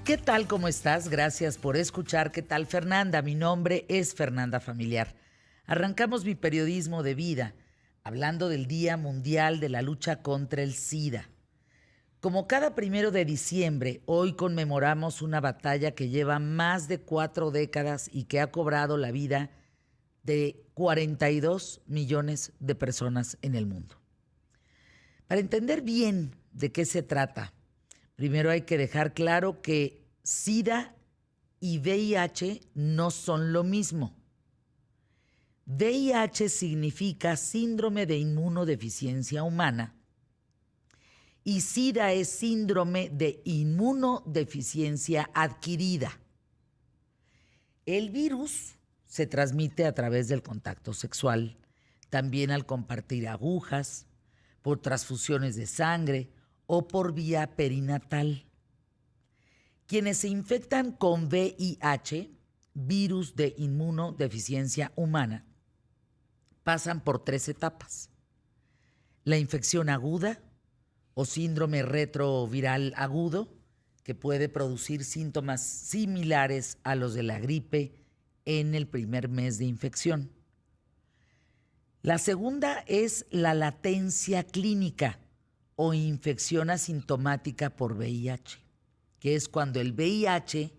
¿Qué tal? ¿Cómo estás? Gracias por escuchar. ¿Qué tal, Fernanda? Mi nombre es Fernanda Familiar. Arrancamos mi periodismo de vida hablando del Día Mundial de la Lucha contra el SIDA. Como cada 1 de diciembre, hoy conmemoramos una batalla que lleva más de 4 décadas y que ha cobrado la vida de 42 millones de personas en el mundo. Para entender bien de qué se trata, primero hay que dejar claro que SIDA y VIH no son lo mismo. VIH significa síndrome de inmunodeficiencia humana y SIDA es síndrome de inmunodeficiencia adquirida. El virus se transmite a través del contacto sexual, también al compartir agujas, por transfusiones de sangre o por vía perinatal. Quienes se infectan con VIH, virus de inmunodeficiencia humana, pasan por 3 etapas. La infección aguda o síndrome retroviral agudo, que puede producir síntomas similares a los de la gripe en el primer mes de infección. La segunda es la latencia clínica o infección asintomática por VIH, que es cuando el VIH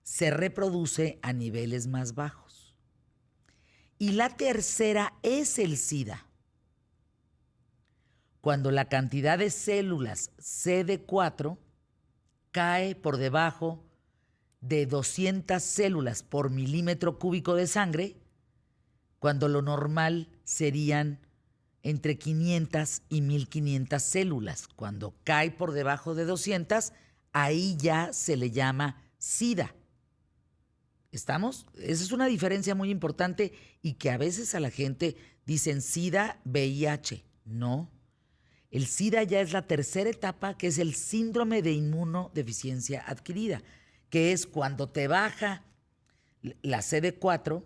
se reproduce a niveles más bajos. Y la tercera es el SIDA, cuando la cantidad de células CD4 cae por debajo de 200 células por milímetro cúbico de sangre, cuando lo normal serían entre 500 y 1500 células. Cuando cae por debajo de 200, ahí ya se le llama SIDA. ¿Estamos? Esa es una diferencia muy importante y que a veces a la gente dicen SIDA, VIH. No. El SIDA ya es la tercera etapa, que es el síndrome de inmunodeficiencia adquirida, que es cuando te baja la CD4,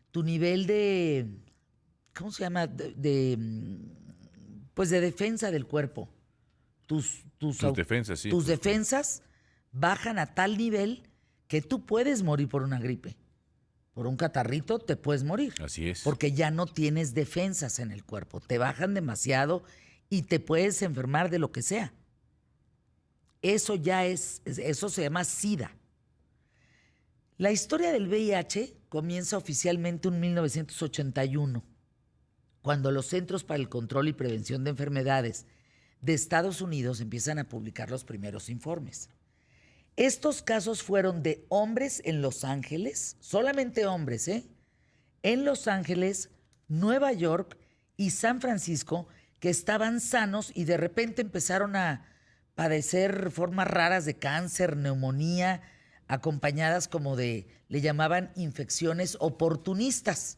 tu nivel de, ¿cómo se llama? Pues de defensa del cuerpo. Tus defensas, sí. Tus defensas bajan a tal nivel que tú puedes morir por una gripe. Por un catarrito te puedes morir. Así es. Porque ya no tienes defensas en el cuerpo. Te bajan demasiado y te puedes enfermar de lo que sea. Eso se llama SIDA. La historia del VIH comienza oficialmente en 1981, cuando los Centros para el Control y Prevención de Enfermedades de Estados Unidos empiezan a publicar los primeros informes. Estos casos fueron de hombres en Los Ángeles, solamente hombres, en Los Ángeles, Nueva York y San Francisco, que estaban sanos y de repente empezaron a padecer formas raras de cáncer, neumonía, acompañadas como de, le llamaban infecciones oportunistas.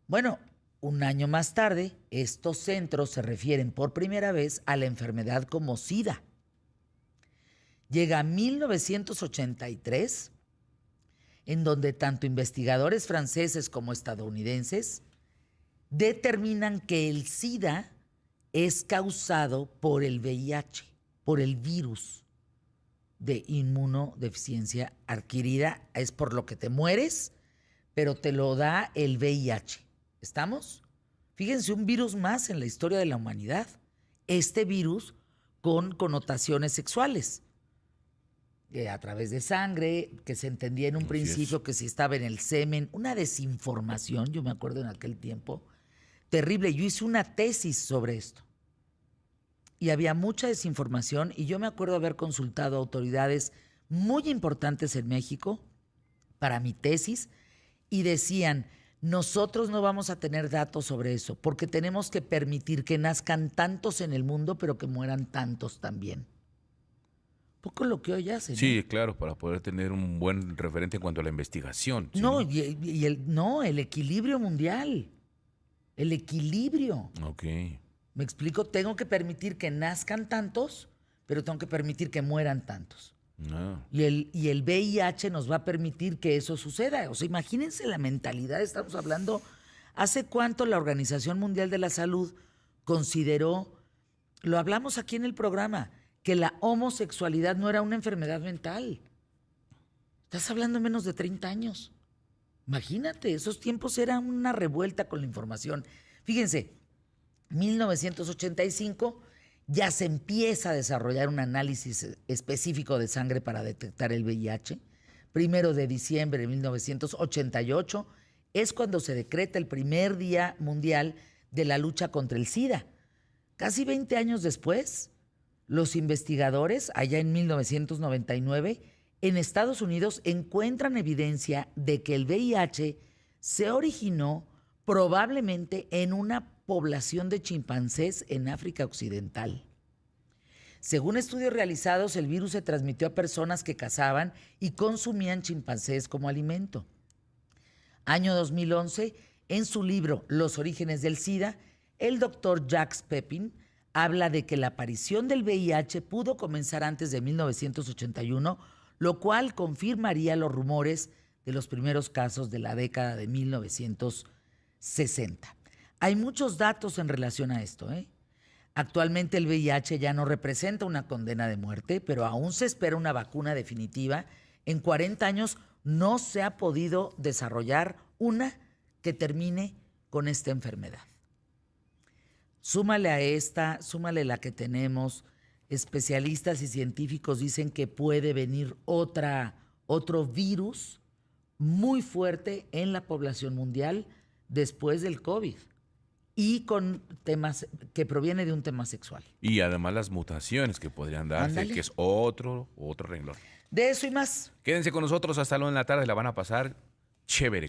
Bueno, un año más tarde, estos centros se refieren por primera vez a la enfermedad como SIDA. Llega 1983, en donde tanto investigadores franceses como estadounidenses determinan que el SIDA es causado por el VIH, por el virus de inmunodeficiencia adquirida. Es por lo que te mueres, pero te lo da el VIH. ¿Estamos? Fíjense, un virus más en la historia de la humanidad. Este virus con connotaciones sexuales. A través de sangre, que se entendía en un principio que si estaba en el semen, una desinformación, yo me acuerdo en aquel tiempo, terrible. Yo hice una tesis sobre esto y había mucha desinformación y yo me acuerdo haber consultado a autoridades muy importantes en México para mi tesis y decían, nosotros no vamos a tener datos sobre eso porque tenemos que permitir que nazcan tantos en el mundo, pero que mueran tantos también. Poco lo que hoy hacen. Sí, claro, para poder tener un buen referente en cuanto a la investigación. ¿Sí? No, el equilibrio mundial. El equilibrio. Ok. Me explico, tengo que permitir que nazcan tantos, pero tengo que permitir que mueran tantos. No. Y el VIH nos va a permitir que eso suceda. O sea, imagínense la mentalidad, estamos hablando, ¿hace cuánto la Organización Mundial de la Salud consideró, lo hablamos aquí en el programa, que la homosexualidad no era una enfermedad mental. Estás hablando de menos de 30 años. Imagínate, esos tiempos eran una revuelta con la información. Fíjense, 1985 ya se empieza a desarrollar un análisis específico de sangre para detectar el VIH. 1 de diciembre de 1988 es cuando se decreta el primer Día Mundial de la Lucha contra el SIDA. Casi 20 años después, los investigadores, allá en 1999, en Estados Unidos encuentran evidencia de que el VIH se originó probablemente en una población de chimpancés en África Occidental. Según estudios realizados, el virus se transmitió a personas que cazaban y consumían chimpancés como alimento. Año 2011, en su libro Los orígenes del SIDA, el doctor Jacques Pepin habla de que la aparición del VIH pudo comenzar antes de 1981, lo cual confirmaría los rumores de los primeros casos de la década de 1960. Hay muchos datos en relación a esto, Actualmente el VIH ya no representa una condena de muerte, pero aún se espera una vacuna definitiva. En 40 años no se ha podido desarrollar una que termine con esta enfermedad. Súmale a esta, súmale la que tenemos. Especialistas y científicos dicen que puede venir otro virus muy fuerte en la población mundial después del COVID y con temas que proviene de un tema sexual. Y además las mutaciones que podrían darse, Ándale. que es otro renglón. De eso y más. Quédense con nosotros hasta luego en la tarde, la van a pasar chévere.